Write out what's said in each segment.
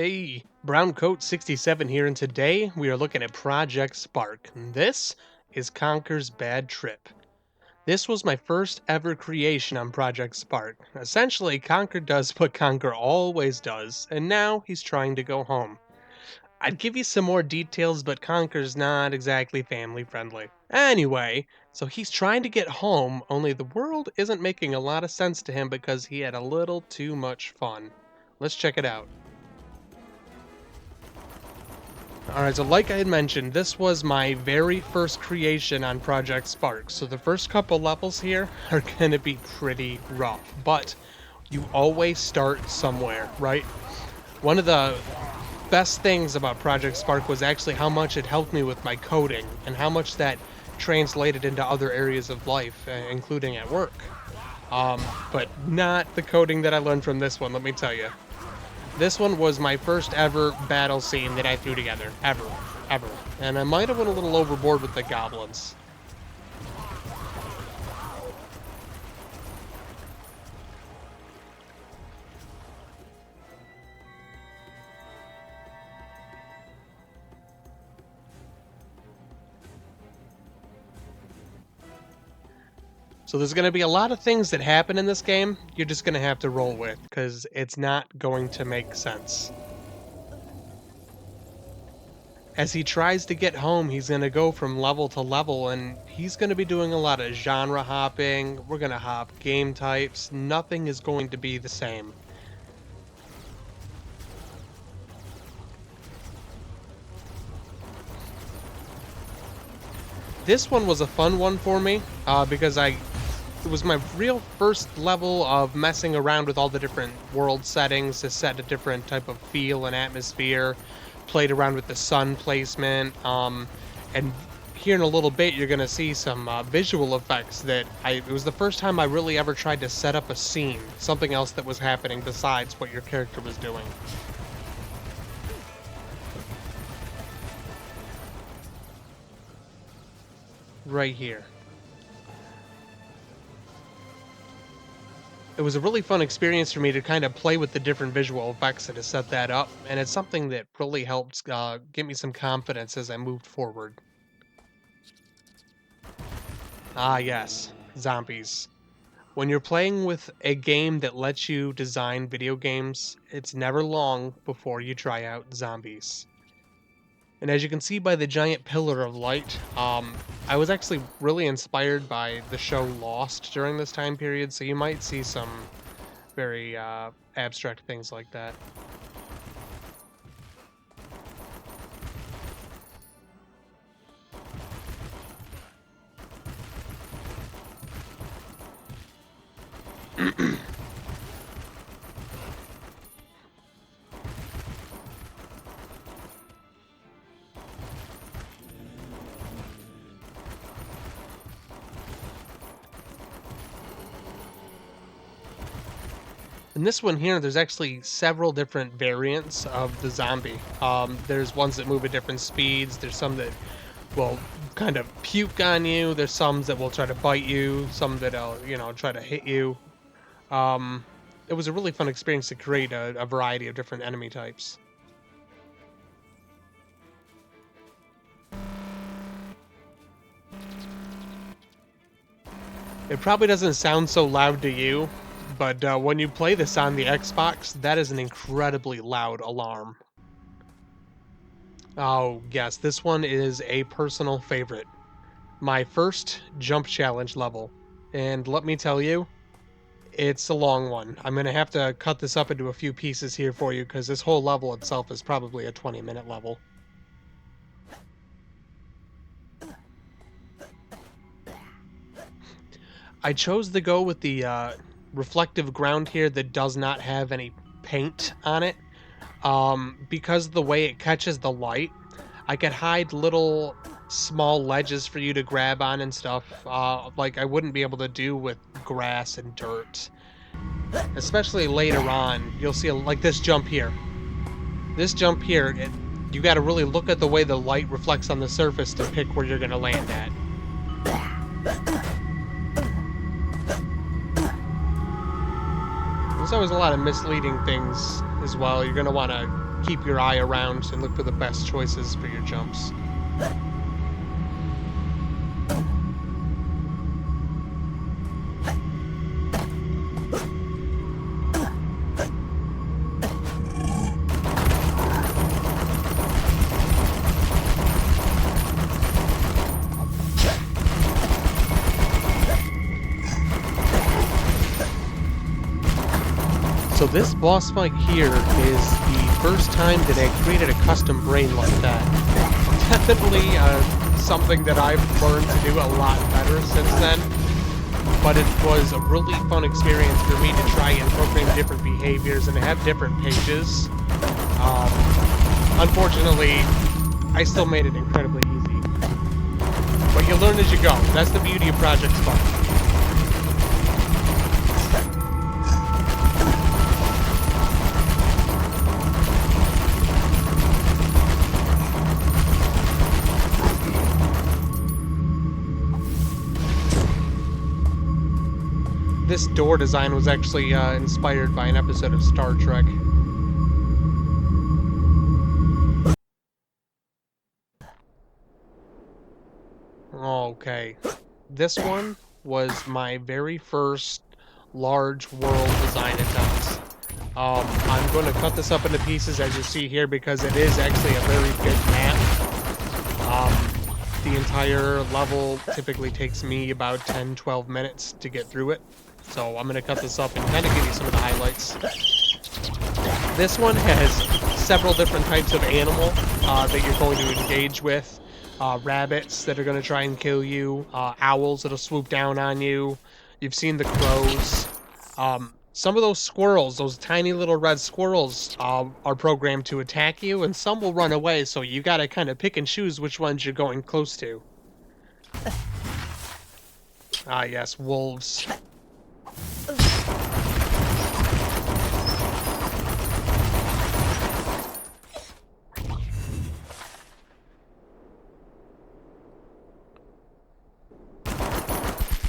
Hey, Brown Coat 67 here, and today we are looking at Project Spark. And this is Conker's Bad Trip. This was my first ever creation on Project Spark. Essentially, Conker does what Conker always does, and now he's trying to go home. I'd give you some more details, but Conker's not exactly family friendly. Anyway, so he's trying to get home, only the world isn't making a lot of sense to him because he had a little too much fun. Let's check it out. Alright, so like I had mentioned, this was my very first creation on Project Spark, so the first couple levels here are gonna be pretty rough, but you always start somewhere, right? One of the best things about Project Spark was actually how much it helped me with my coding, and how much that translated into other areas of life, including at work. But not the coding that I learned from this one, let me tell you. This one was my first ever battle scene that I threw together. Ever. And I might have went a little overboard with the goblins. So there's going to be a lot of things that happen in this game you're just going to have to roll with, because it's not going to make sense. As he tries to get home, he's going to go from level to level, and he's going to be doing a lot of genre hopping. We're going to hop game types. Nothing is going to be the same. This one was a fun one for me, because it was my real first level of messing around with all the different world settings to set a different type of feel and atmosphere. Played around with the sun placement, and here in a little bit you're gonna see some visual effects that it was the first time I really ever tried to set up a scene, something else that was happening besides what your character was doing. Right here. It was a really fun experience for me to kind of play with the different visual effects and to set that up, and it's something that really helped give me some confidence as I moved forward. Ah, yes, zombies. When you're playing with a game that lets you design video games, it's never long before you try out zombies. And as you can see by the giant pillar of light, I was actually really inspired by the show Lost during this time period, so you might see some very abstract things like that. In this one here, there's actually several different variants of the zombie. There's ones that move at different speeds. There's some that will kind of puke on you. There's some that will try to bite you. Some that'll, try to hit you. It was a really fun experience to create a variety of different enemy types. It probably doesn't sound so loud to you, but when you play this on the Xbox, that is an incredibly loud alarm. Oh, yes, this one is a personal favorite. My first jump challenge level. And let me tell you, it's a long one. I'm going to have to cut this up into a few pieces here for you, because this whole level itself is probably a 20-minute level. I chose to go with the reflective ground here that does not have any paint on it, because of the way it catches the light. I could hide little small ledges for you to grab on and stuff, like I wouldn't be able to do with grass and dirt. Especially later on, you'll see like this jump here. This jump here, you got to really look at the way the light reflects on the surface to pick where you're going to land at. There's always a lot of misleading things as well. You're going to want to keep your eye around and look for the best choices for your jumps. So this boss fight here is the first time that I created a custom brain like that. Definitely something that I've learned to do a lot better since then, but it was a really fun experience for me to try and program different behaviors and have different pages. Unfortunately, I still made it incredibly easy. But you learn as you go. That's the beauty of Project Spark. This door design was actually inspired by an episode of Star Trek. Okay. This one was my very first large world design attempt. I'm going to cut this up into pieces as you see here because it is actually a very big map. The entire level typically takes me about 10-12 minutes to get through it. So I'm going to cut this up and kind of give you some of the highlights. This one has several different types of animal that you're going to engage with. Rabbits that are going to try and kill you. Owls that'll swoop down on you. You've seen the crows. Some of those squirrels, those tiny little red squirrels, are programmed to attack you, and some will run away, so you gotta kind of pick and choose which ones you're going close to. Ah, yes, wolves.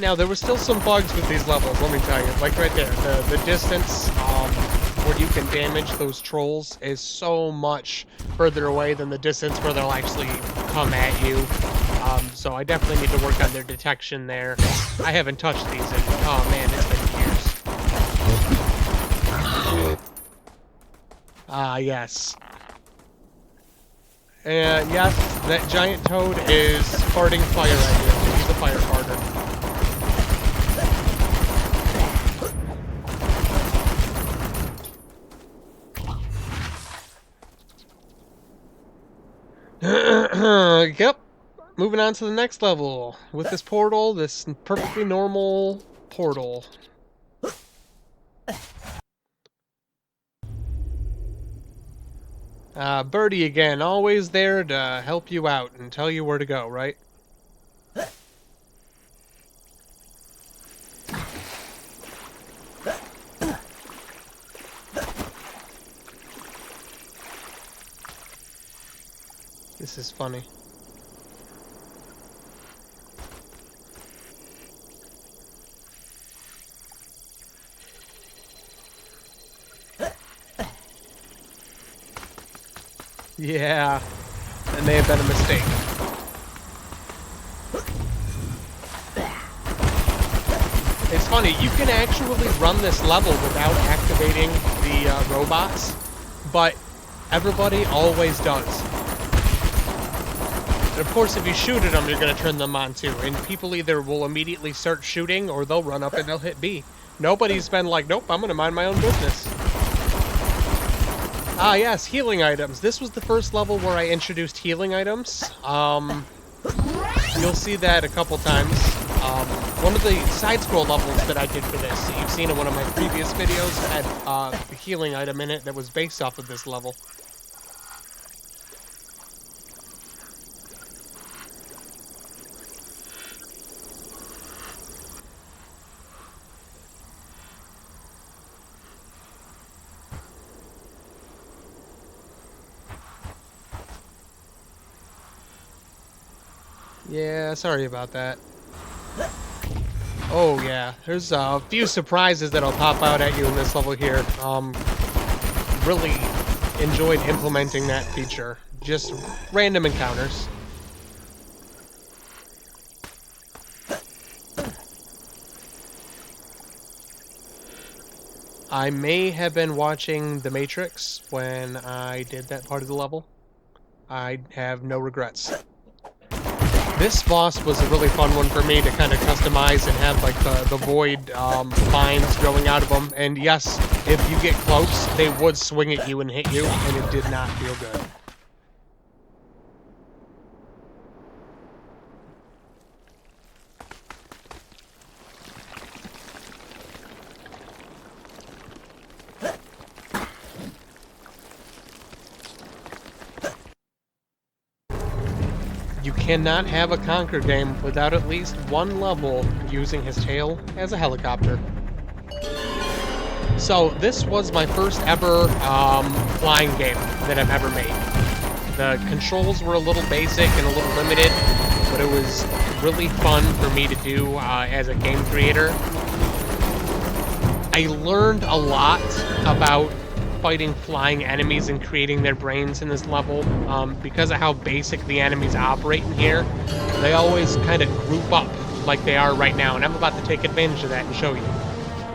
Now, there were still some bugs with these levels, let me tell you. Like right there, the distance where you can damage those trolls is so much further away than the distance where they'll actually come at you. So I definitely need to work on their detection there. I haven't touched these in, oh man, it's been years. Ah, yes. And yes, that giant toad is farting fire at you. He's a fire farter. Yep. Moving on to the next level with this portal, this perfectly normal portal. Birdie again, always there to help you out and tell you where to go, right? This is funny. Yeah, that may have been a mistake. It's funny, you can actually run this level without activating the robots, but everybody always does. And of course, if you shoot at them, you're going to turn them on too. And people either will immediately start shooting, or they'll run up and they'll hit B. Nobody's been like, nope, I'm going to mind my own business. Ah, yes, healing items. This was the first level where I introduced healing items. You'll see that a couple times. One of the side-scroll levels that I did for this, that you've seen in one of my previous videos, had a healing item in it that was based off of this level. Yeah, sorry about that. Oh yeah, there's a few surprises that'll pop out at you in this level here. Really enjoyed implementing that feature. Just random encounters. I may have been watching The Matrix when I did that part of the level. I have no regrets. This boss was a really fun one for me to kind of customize and have like the void vines growing out of them. And yes, if you get close, they would swing at you and hit you, and it did not feel good. You cannot have a Conker game without at least one level using his tail as a helicopter. So this was my first ever flying game that I've ever made. The controls were a little basic and a little limited, but it was really fun for me to do as a game creator. I learned a lot about fighting flying enemies and creating their brains in this level. Because of how basic the enemies operate in here, they always kind of group up like they are right now, and I'm about to take advantage of that and show you.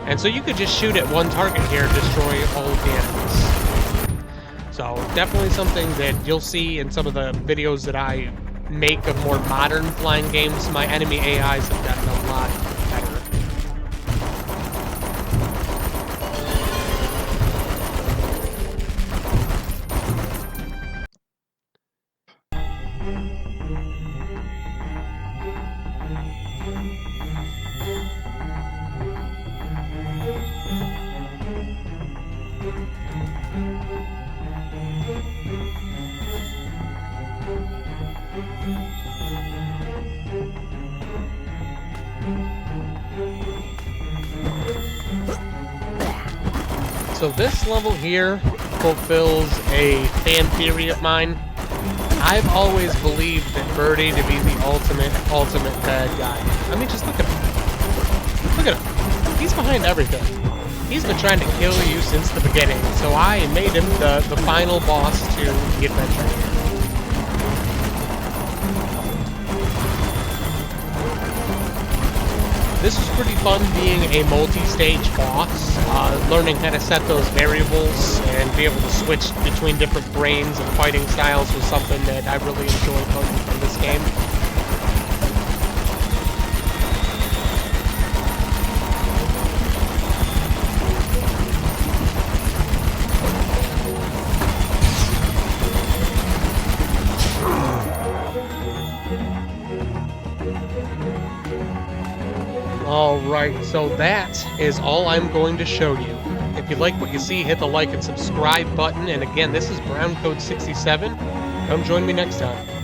And so you could just shoot at one target here and destroy all of the enemies. So definitely something that you'll see in some of the videos that I make of more modern flying games. My enemy AIs have gotten a lot better. So this level here fulfills a fan theory of mine. I've always believed that Birdie to be the ultimate bad guy. I mean, just look at him. Look at him. He's behind everything. He's been trying to kill you since the beginning, so I made him the final boss to the adventure. This was pretty fun being a multi-stage boss, learning how to set those variables and be able to switch between different brains and fighting styles was something that I really enjoyed learning from this game. Alright, so that is all I'm going to show you. If you like what you see, hit the like and subscribe button. And again, this is Brown Code 67. Come join me next time.